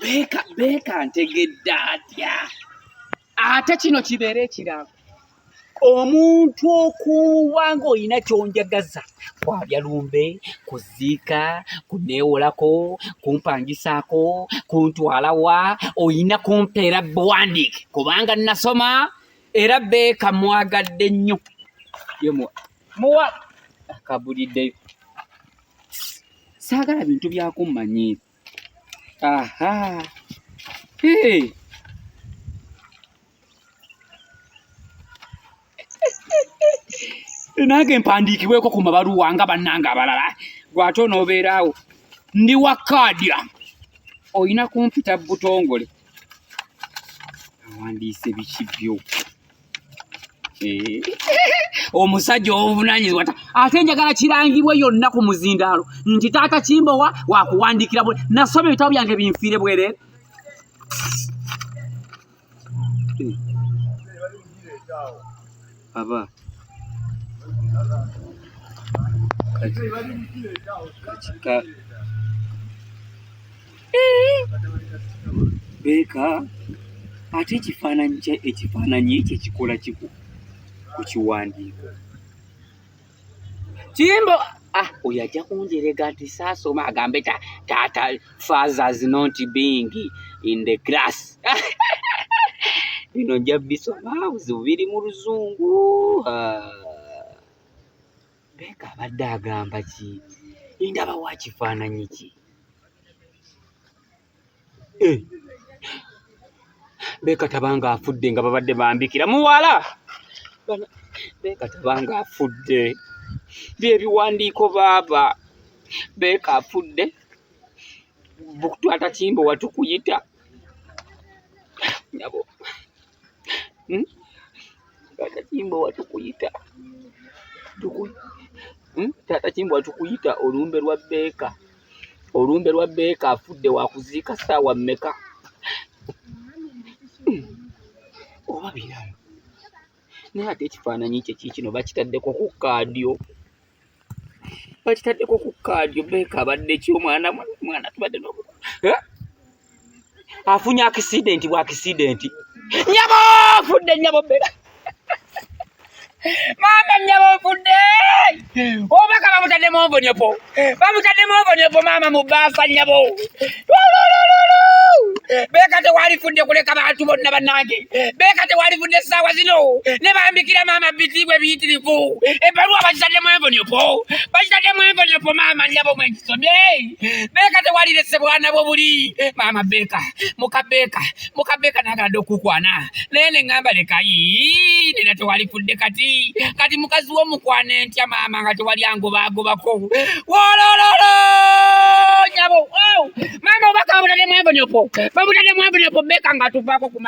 Beka ntegedde atya ate kino kibeere ekirago omuntu okuwa ng'olina kyonjagaza kwabya lumbe kuziika kuneewolako kumpangisaako kuntwala wa olina kumpeera buwandiike kubanga nasoma era Beka mwagadde nnyo muwa akabuliddeyo saagala bintu byakummanyiira nange mpandiikibweko ku mabaluwa nga bannanga abalala gwate onoobeeraawo ndi wa kaadya olina kumpita butongole awandiise biki byo omusajja obuvunaanyizibwa ate njagala kirangibwe yonna ku muzindaalo nti taata Kimbowa wakuwandiikira nasoma ebitabo byange binfiire bwereere aba Beka ate ekifaananyi ekyo kikola kiku ku kiwandiiko Kimbo oyo ajja kunjerega nti saasoma agambe taata fathers not being in the class bino nja bisoma buzibu biri mu luzungu Beka abadde agamba ki ndaba wa kifaananyi ki Beka tabanga afudde nga babadde bambikira muwala Beka tabanga afudde byebiwandiiko baaba Beka afudde taata Kimbowa tukuyita nyabo taata Kimbowa tukuyita taata Kimbowa tukuyita olumbe lwa Beka afudde wakuziika ssaawa mmeka oba birala naye ate ekifaananyi kye kiikino bakitaddeko ku kaadyo Beka abadde kyomwana tubadde afunye akisidenti nyabo fudde nyabo Beka mama nyabo fudde obaka bamutaddemu obonyopo mama mubaafa nyabo Beka tewali fudde kuleka bantu bonna bannange Beka tewali fudde essaawa zino ne bambikira mama bitiibwe biyitirivu ebbaluwa bakitaddemu envonyopo mama nyabo mwenkisomye Beka tewali lese bwana bwo buli mama Beka muka Beka naagadde okukwana naye ne ŋŋamba lekayi nera tewali fudde kati mukazi w'omukwana entya mama nga tewali angobagobako wolololo nyabo mama obaka bamutaddemu envonyopo Beka nga tuvaako ku